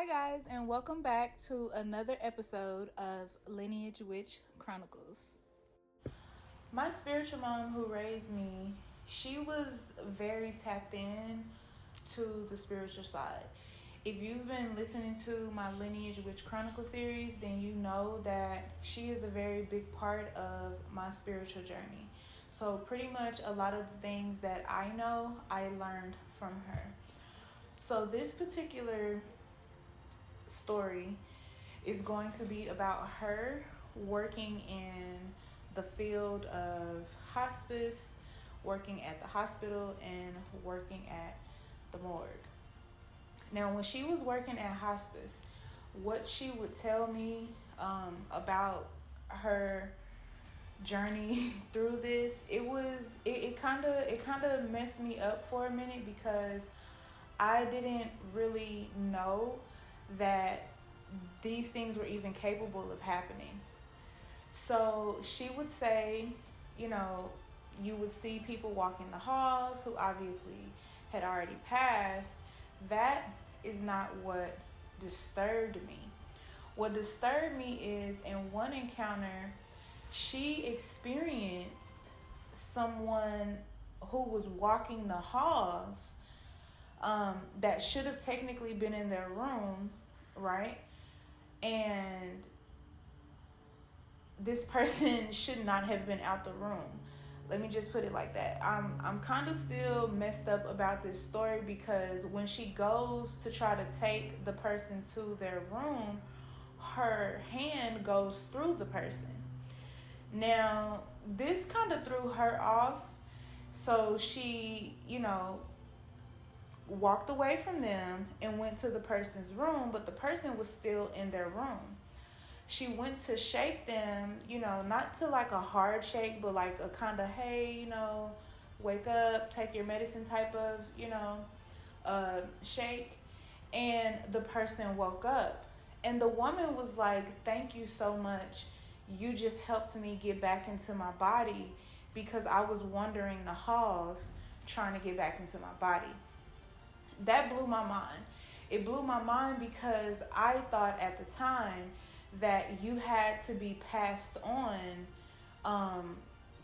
Hi, guys, and welcome back to another episode of Lineage Witch Chronicles. My spiritual mom who raised me, she was very tapped in to the spiritual side. If you've been listening to my Lineage Witch Chronicle series, then you know that she is a very big part of my spiritual journey. So pretty much a lot of the things that I know, I learned from her. So this particular story is going to be about her working in the field of hospice, working at the hospital, and working at the morgue. Now, when she was working at hospice, what she would tell me about her journey through this, it kind of messed me up for a minute because I didn't really know that these things were even capable of happening. So she would say, you would see people walking the halls who obviously had already passed. That is not what disturbed me. What disturbed me is in one encounter, she experienced someone who was walking the halls that should have technically been in their room, right? And this person should not have been out the room. Let me just put it like that. I'm kind of still messed up about this story because when she goes to try to take the person to their room, her hand goes through the person. Now, this kind of threw her off. So she, walked away from them and went to the person's room, but the person was still in their room. She went to shake them, not to like a hard shake, but like a kind of, hey, wake up, take your medicine type of, shake. And the person woke up. And the woman was like, thank you so much. You just helped me get back into my body because I was wandering the halls trying to get back into my body. That blew my mind. It blew my mind because I thought at the time that you had to be passed on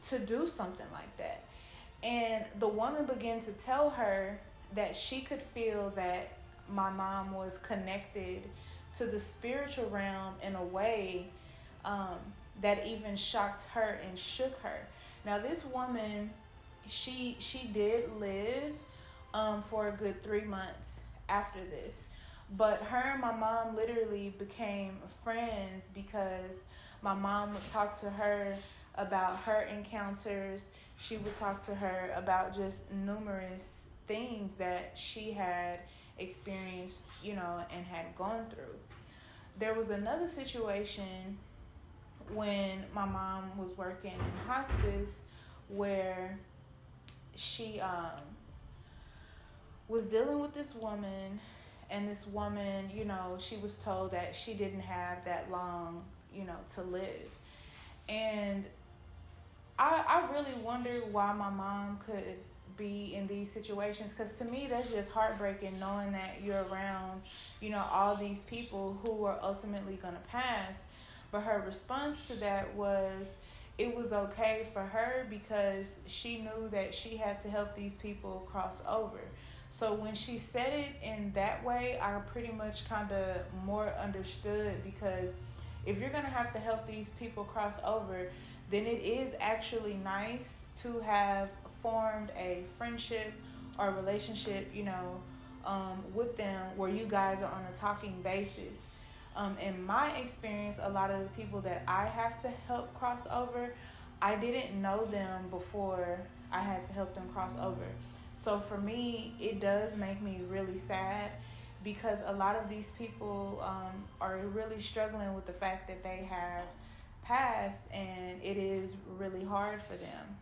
to do something like that. And the woman began to tell her that she could feel that my mom was connected to the spiritual realm in a way that even shocked her and shook her. Now, this woman, she did live for a good 3 months after this. But her and my mom literally became friends because my mom would talk to her about her encounters. She would talk to her about just numerous things that she had experienced, and had gone through. There was another situation when my mom was working in hospice where she was dealing with this woman, and this woman, she was told that she didn't have that long, to live. And I really wondered why my mom could be in these situations, because to me that's just heartbreaking knowing that you're around, all these people who are ultimately going to pass. But her response to that was it was okay for her because she knew that she had to help these people cross over. So when she said it in that way, I pretty much kind of more understood, because if you're going to have to help these people cross over, then it is actually nice to have formed a friendship or relationship, with them where you guys are on a talking basis. In my experience, a lot of the people that I have to help cross over, I didn't know them before I had to help them cross over. So for me, it does make me really sad because a lot of these people are really struggling with the fact that they have passed, and it is really hard for them.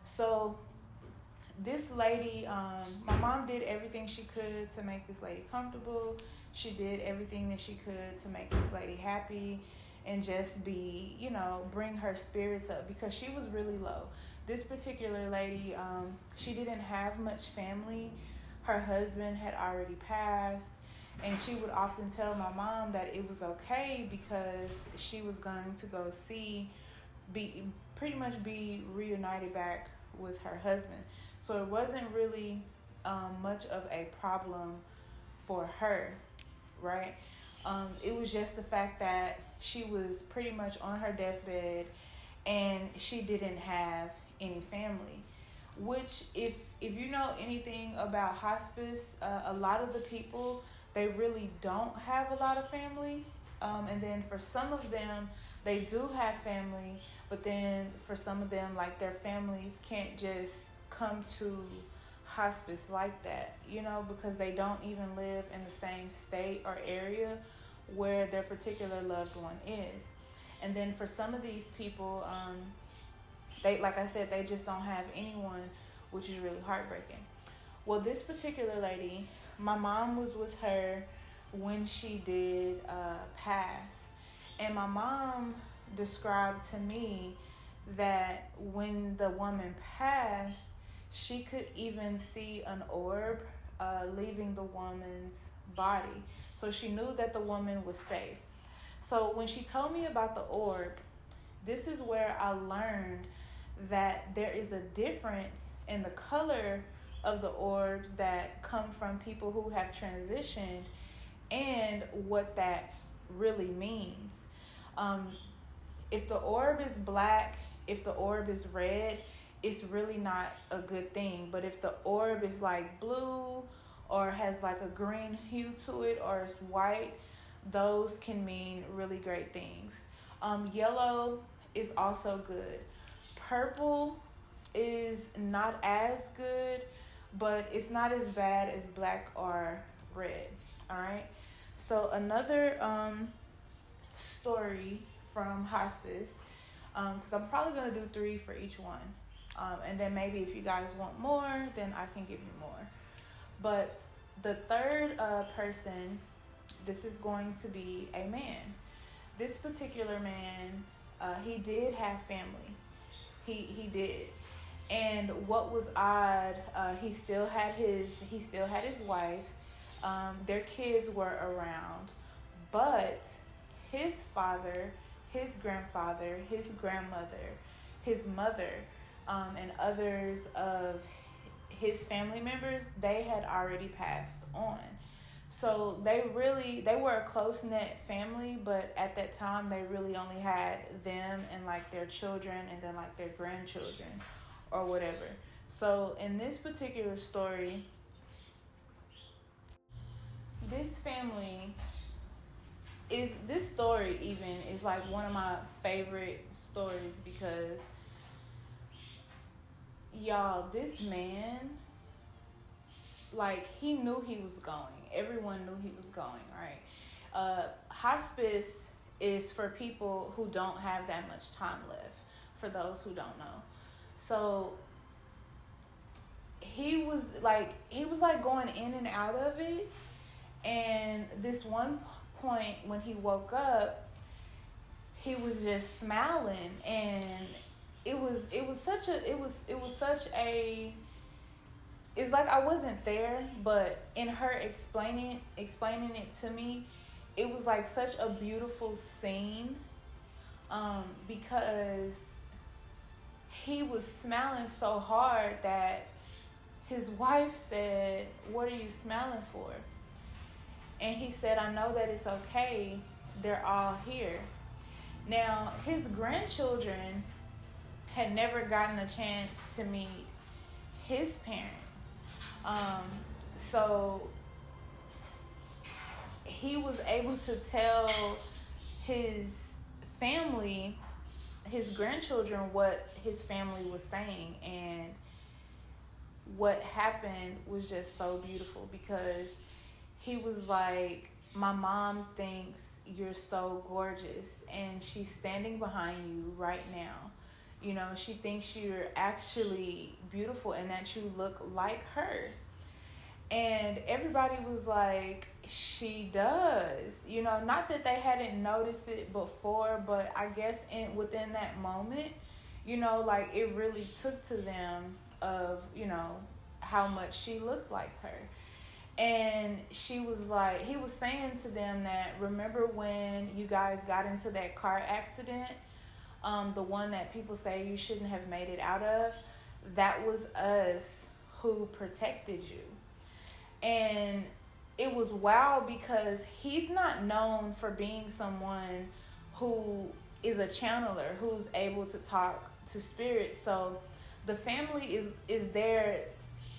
So this lady, my mom did everything she could to make this lady comfortable. She did everything that she could to make this lady happy and just be, bring her spirits up because she was really low. This particular lady, she didn't have much family. Her husband had already passed, And she would often tell my mom that it was okay because she was going to go see, be pretty much be reunited back with her husband. So it wasn't really much of a problem for her, right? It was just the fact that she was pretty much on her deathbed and she didn't have any family. Which, if you know anything about hospice, a lot of the people, they really don't have a lot of family. And then for some of them, they do have family, but then for some of them, like their families can't just come to hospice like that, because they don't even live in the same state or area where their particular loved one is. And then for some of these people, they, like I said, they just don't have anyone, which is really heartbreaking. Well, this particular lady, my mom was with her when she did pass. And my mom described to me that when the woman passed, she could even see an orb leaving the woman's body. So she knew that the woman was safe. So when she told me about the orb, this is where I learned that there is a difference in the color of the orbs that come from people who have transitioned and what that really means. If the orb is black, if the orb is red, it's really not a good thing. But if the orb is like blue or has like a green hue to it or it's white, those can mean really great things. Yellow is also good. Purple is not as good, but it's not as bad as black or red. All right. So another story from hospice, because I'm probably going to do 3 for each one. And then maybe if you guys want more, then I can give you more. But the third person, this is going to be a man. This particular man, he did have family. He did. And what was odd, he still had his wife. Their kids were around, but his father, his grandfather, his grandmother, his mother, and others of his family members, they had already passed on. So they were a close-knit family, but at that time they really only had them and like their children and then like their grandchildren or whatever. So in this particular story, this story even is like one of my favorite stories because, y'all, this man, like, he knew he was going. Everyone knew he was going, right? Hospice is for people who don't have that much time left, for those who don't know. So he was like going in and out of it. And this one point when he woke up, he was just smiling, and it was such a it's like I wasn't there, but in her explaining it to me, it was like such a beautiful scene, because he was smiling so hard that his wife said, "What are you smiling for?" And he said, "I know that it's okay. They're all here." Now, his grandchildren had never gotten a chance to meet his parents. So he was able to tell his family, his grandchildren, what his family was saying. And what happened was just so beautiful because he was like, "My mom thinks you're so gorgeous and she's standing behind you right now. She thinks you're actually beautiful and that you look like her." And everybody was like, "She does." Not that they hadn't noticed it before, but I guess within that moment, like it really took to them of, how much she looked like her. And she was like, he was saying to them that, remember when you guys got into that car accident, the one that people say you shouldn't have made it out of? That was us who protected you. And it was wild because he's not known for being someone who is a channeler, who's able to talk to spirits. So the family is there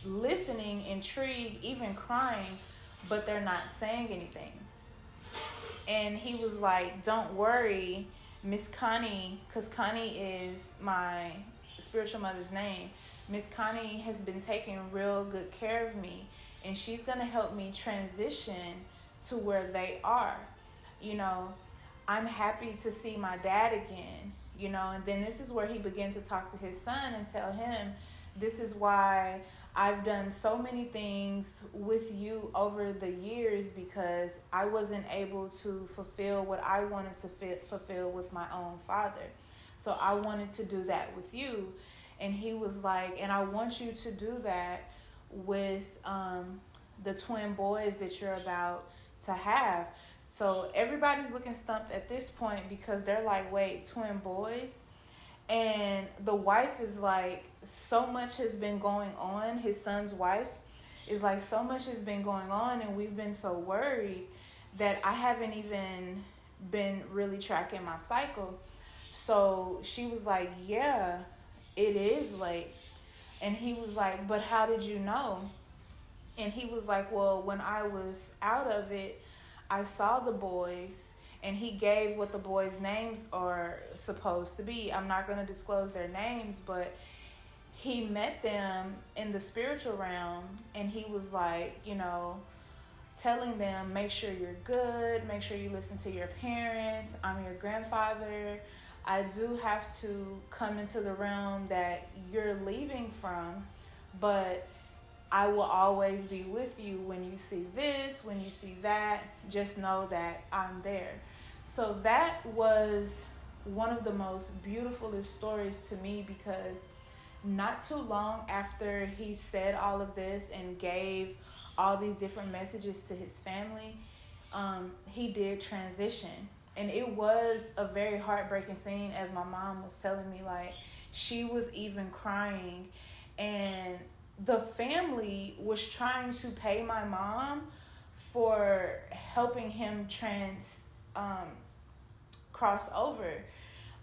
listening, intrigued, even crying, but they're not saying anything. And he was like, don't worry, Miss Connie, because Connie is my spiritual mother's name. Miss Connie has been taking real good care of me, and she's going to help me transition to where they are. You know, I'm happy to see my dad again, you know. And then this is where he began to talk to his son and tell him, this is why I've done so many things with you over the years, because I wasn't able to fulfill what I wanted to fulfill with my own father. So I wanted to do that with you. And he was like, and I want you to do that with the twin boys that you're about to have. So everybody's looking stumped at this point, because they're like, wait, twin boys? And the wife is like, so much has been going on. His son's wife is like, so much has been going on, and we've been so worried that I haven't even been really tracking my cycle. So she was like, yeah, it is late. And he was like, but how did you know? And he was like, well, when I was out of it, I saw the boys. And he gave what the boys' names are supposed to be. I'm not going to disclose their names, but he met them in the spiritual realm. And he was like, you know, telling them, make sure you're good. Make sure you listen to your parents. I'm your grandfather. I do have to come into the realm that you're leaving from, but I will always be with you. When you see this, when you see that, just know that I'm there. So that was one of the most beautifulest stories to me, because not too long after he said all of this and gave all these different messages to his family, he did transition. And it was a very heartbreaking scene, as my mom was telling me. Like, she was even crying, and the family was trying to pay my mom for helping him cross over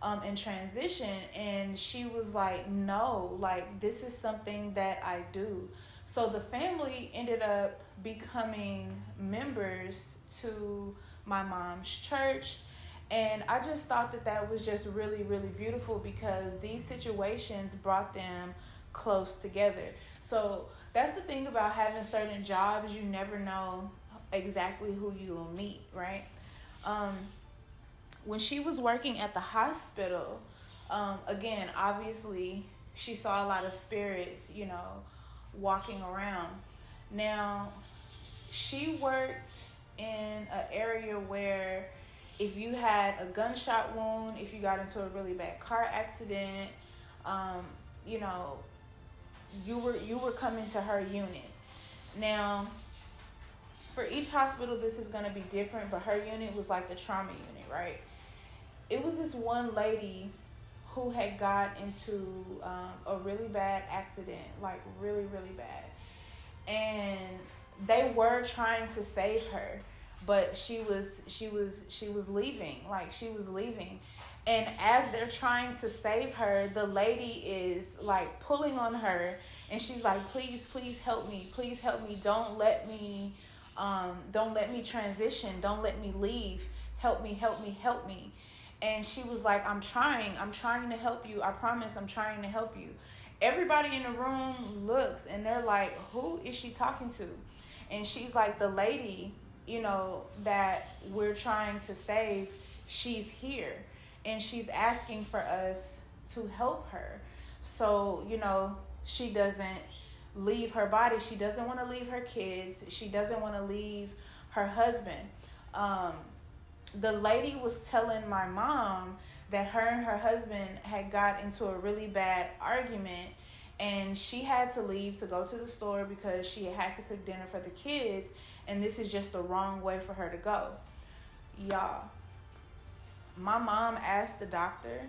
and transition. And she was like, no, like, this is something that I do. So the family ended up becoming members to my mom's church. And I just thought that that was just really, really beautiful, because these situations brought them close together. So that's the thing about having certain jobs. You never know exactly who you will meet, right? When she was working at the hospital, again, obviously, she saw a lot of spirits, you know, walking around. Now, she worked in an area where if you had a gunshot wound, if you got into a really bad car accident, you know, you were coming to her unit. Now, for each hospital, this is going to be different, but her unit was like the trauma unit, right? It was this one lady who had got into a really bad accident, like really, really bad. And they were trying to save her, but she was leaving. Like, she was leaving. And as they're trying to save her, the lady is like pulling on her, and she's like, please, please help me. Please help me. Don't let me transition. Don't let me leave. Help me, help me, help me. And she was like, I'm trying to help you. I promise I'm trying to help you. Everybody in the room looks, and they're like, who is she talking to? And she's like, the lady, you know, that we're trying to save, she's here. And she's asking for us to help her. So, you know, she doesn't leave her body. She doesn't want to leave her kids. She doesn't want to leave her husband. The lady was telling my mom that her and her husband had got into a really bad argument, and she had to leave to go to the store because she had to cook dinner for the kids, and this is just the wrong way for her to go. Y'all, my mom asked the doctor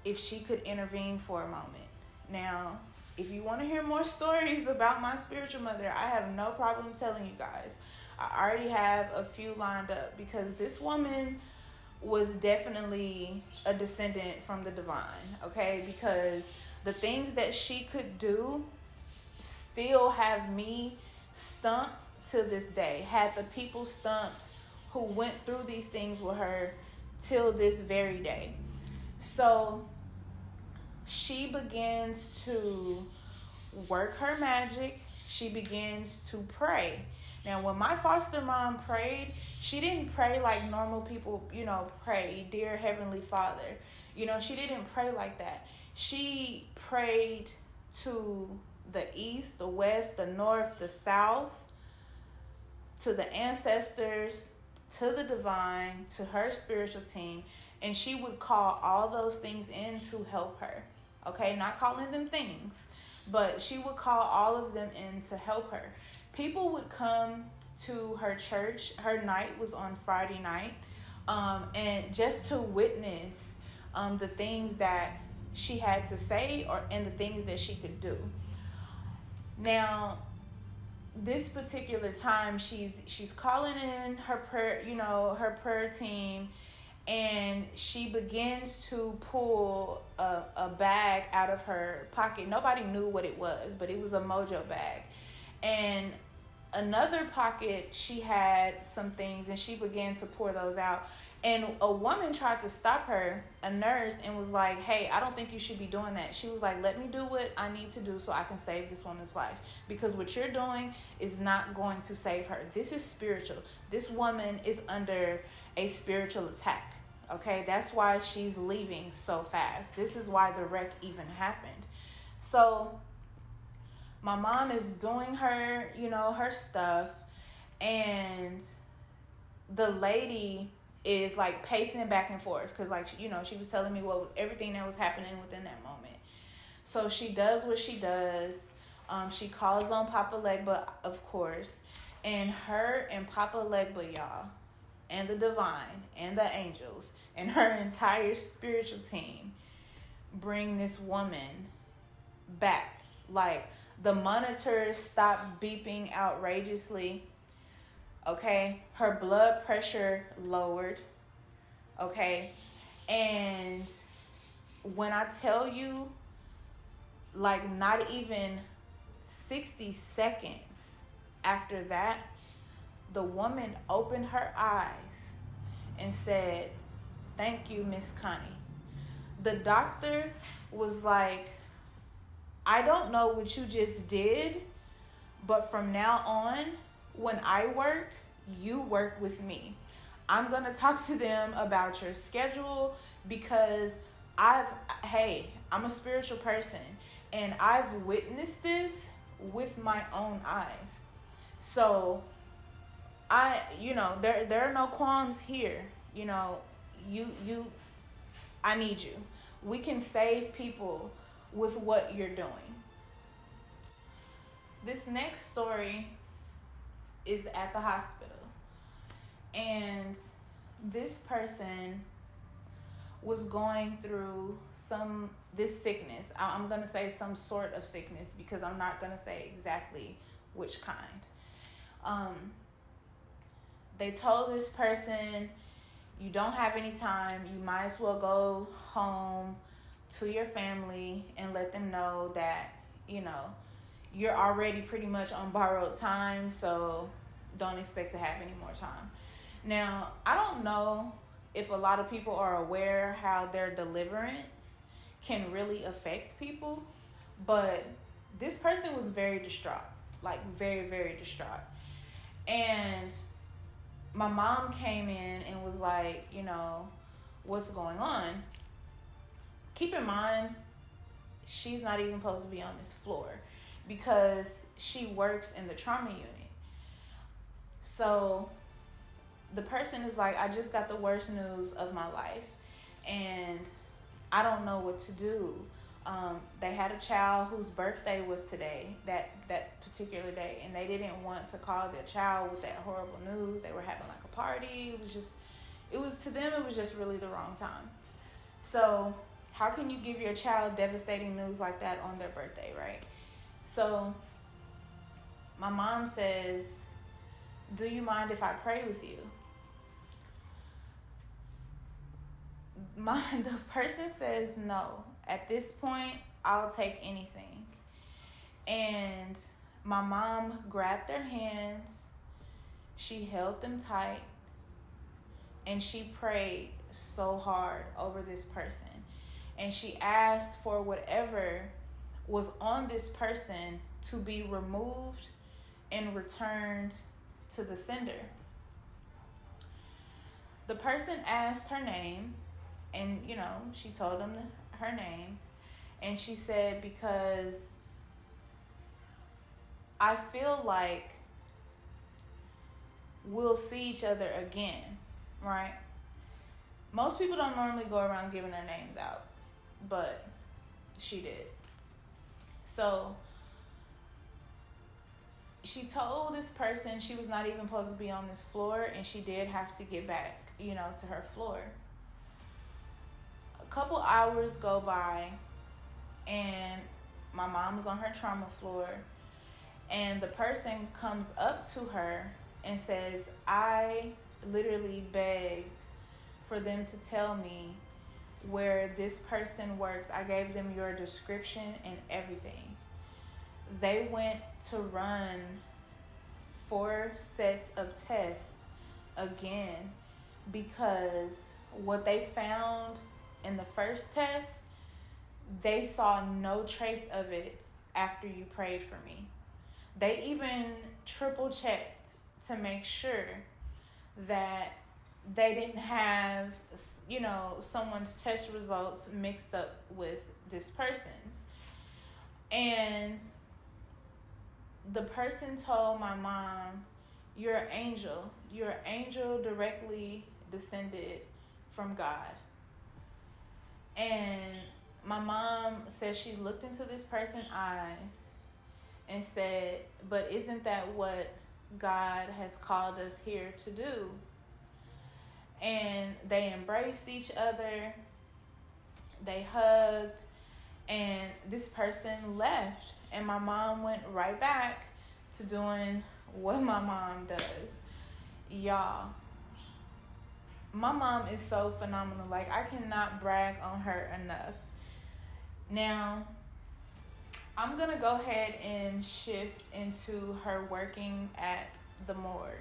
if she could intervene for a moment. Now, if you want to hear more stories about my spiritual mother, I have no problem telling you guys. I already have a few lined up because this woman was definitely a descendant from the divine, okay? Because the things that she could do still have me stumped to this day. Had the people stumped who went through these things with her till this very day. So she begins to work her magic. She begins to pray. Now, when my foster mom prayed, she didn't pray like normal people, pray, Dear Heavenly Father. She didn't pray like that. She prayed to the east, the west, the north, the south, to the ancestors, to the divine, to her spiritual team, and she would call all those things in to help her. Okay, not calling them things, but she would call all of them in to help her. People would come to her church. Her night was on Friday night, and just to witness the things that she had to say and the things that she could do. Now, this particular time, she's calling in her prayer team, and she begins to pull a bag out of her pocket. Nobody knew what it was, but it was a mojo bag. And another pocket, she had some things, and she began to pour those out. And a woman tried to stop her, a nurse, and was like, hey, I don't think you should be doing that. She was like, let me do what I need to do so I can save this woman's life. Because what you're doing is not going to save her. This is spiritual. This woman is under a spiritual attack. Okay, that's why she's leaving so fast. This is why the wreck even happened. So my mom is doing her, her stuff, and the lady is like pacing back and forth because, like, she was telling me everything that was happening within that moment. So she does what she does. She calls on Papa Legba, of course, and her and Papa Legba, y'all, and the divine and the angels and her entire spiritual team bring this woman back. Like, the monitors stop beeping outrageously. Okay, her blood pressure lowered. Okay, and when I tell you, like, not even 60 seconds after that, the woman opened her eyes and said, thank you, Miss Connie. The doctor was like, I don't know what you just did, but from now on, when I work, you work with me. I'm going to talk to them about your schedule because I'm a spiritual person, and I've witnessed this with my own eyes. So I there are no qualms here. I need you. We can save people with what you're doing. This next story is at the hospital, and this person was going through this sickness. I'm going to say some sort of sickness because I'm not going to say exactly which kind. They told this person, you don't have any time, you might as well go home to your family and let them know that you're already pretty much on borrowed time, so don't expect to have any more time. Now, I don't know if a lot of people are aware how their deliverance can really affect people, but this person was very distraught, like very, very distraught. And my mom came in and was like, what's going on? Keep in mind, she's not even supposed to be on this floor because she works in the trauma unit. So the person is like, I just got the worst news of my life and I don't know what to do. They had a child whose birthday was today, that particular day, and they didn't want to call their child with that horrible news. They were having like a party. It was to them, it was just really the wrong time. So how can you give your child devastating news like that on their birthday, right? So my mom says, "Do you mind if I pray with you?" The person says, "No. At this point, I'll take anything." And my mom grabbed their hands, she held them tight, and she prayed so hard over this person. And she asked for whatever was on this person to be removed and returned to the sender. The person asked her name, and she told them her name, and she said, "Because I feel like we'll see each other again," right? Most people don't normally go around giving their names out, but she did. So she told this person she was not even supposed to be on this floor, and she did have to get back, to her floor. A couple hours go by, and my mom was on her trauma floor, and the person comes up to her and says, "I literally begged for them to tell me where this person works. I gave them your description and everything. They went to run 4 sets of tests again because what they found in the first test, they saw no trace of it after you prayed for me. They even triple checked to make sure that they didn't have, someone's test results mixed up with this person's." And the person told my mom, "You're an angel. You're an angel directly descended from God." And my mom said she looked into this person's eyes and said, "But isn't that what God has called us here to do?" And they embraced each other, they hugged, and this person left. And my mom went right back to doing what my mom does. Y'all, my mom is so phenomenal. Like, I cannot brag on her enough. Now, I'm going to go ahead and shift into her working at the morgue,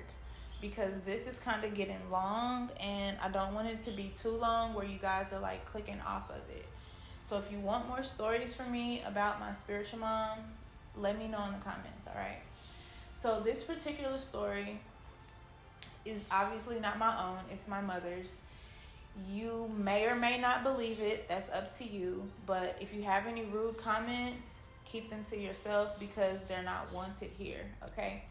because this is kind of getting long, and I don't want it to be too long where you guys are like clicking off of it. So if you want more stories from me about my spiritual mom, let me know in the comments, all right? So this particular story is obviously not my own. It's my mother's. You may or may not believe it. That's up to you. But if you have any rude comments, keep them to yourself, because they're not wanted here, okay?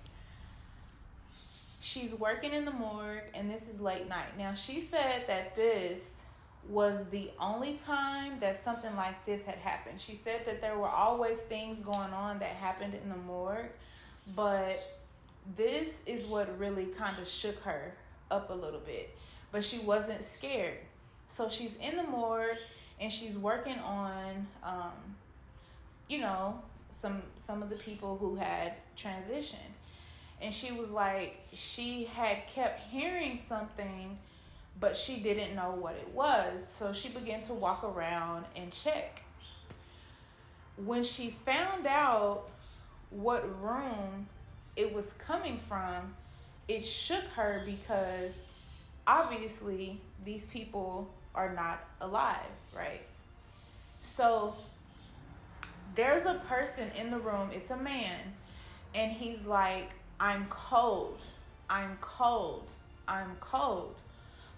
She's working in the morgue, and this is late night. Now, she said that this was the only time that something like this had happened. She said that there were always things going on that happened in the morgue, but this is what really kind of shook her up a little bit. But she wasn't scared. So she's in the morgue, and she's working on, some of the people who had transitioned. And she was like, she had kept hearing something, but she didn't know what it was. So she began to walk around and check. When she found out what room it was coming from, it shook her, because obviously these people are not alive, right? So there's a person in the room. It's a man. And he's like, "I'm cold. I'm cold. I'm cold."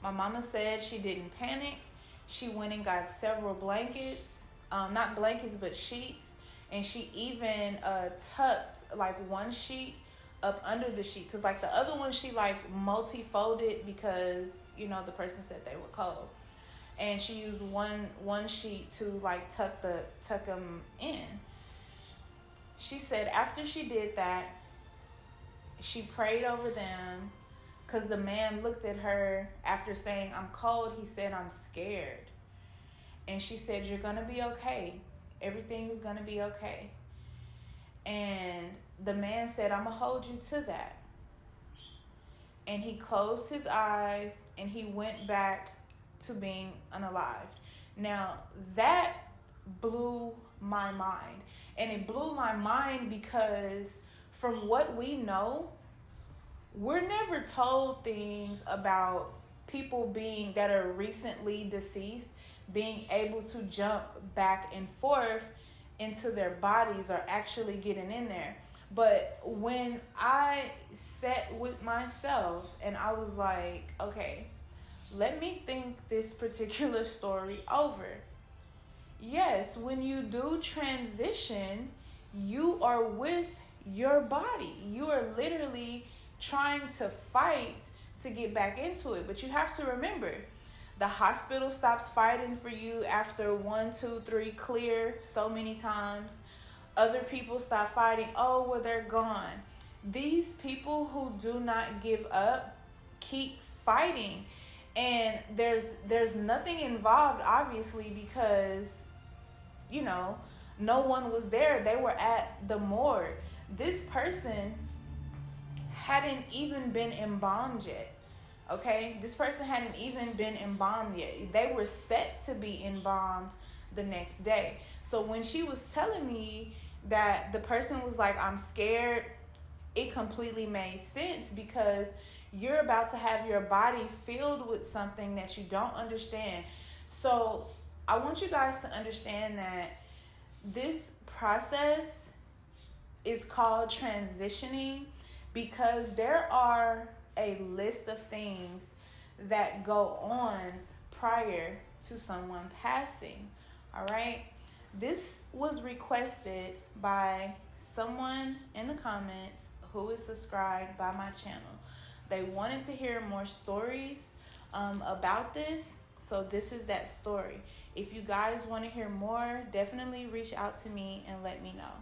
My mama said she didn't panic. She went and got several blankets, not blankets, but sheets. And she even tucked like one sheet up under the sheet, because like the other one she like multi-folded, because the person said they were cold. and she used one sheet to like tuck them in. She said after she did that, she prayed over them, because the man looked at her after saying, "I'm cold." He said, "I'm scared." And she said, "You're going to be okay. Everything is going to be okay." And the man said, "I'm going to hold you to that." And he closed his eyes and he went back to being unalived. Now, that blew my mind. And it blew my mind because from what we know, we're never told things about people being that are recently deceased being able to jump back and forth into their bodies or actually getting in there. But when I sat with myself and I was like, okay, let me think this particular story over. Yes, when you do transition, you are with your body. You are literally trying to fight to get back into it. But you have to remember, the hospital stops fighting for you after 1, 2, 3 clear so many times. Other people stop fighting. Oh, well, they're gone. These people who do not give up keep fighting. And there's nothing involved, obviously, because, no one was there. They were at the morgue. This person hadn't even been embalmed yet. Okay? This person hadn't even been embalmed yet. They were set to be embalmed the next day. So when she was telling me that the person was like, "I'm scared," it completely made sense, because you're about to have your body filled with something that you don't understand. So I want you guys to understand that this process is called transitioning, because there are a list of things that go on prior to someone passing. All right. This was requested by someone in the comments who is subscribed by my channel. They wanted to hear more stories about this. So this is that story. If you guys want to hear more, definitely reach out to me and let me know.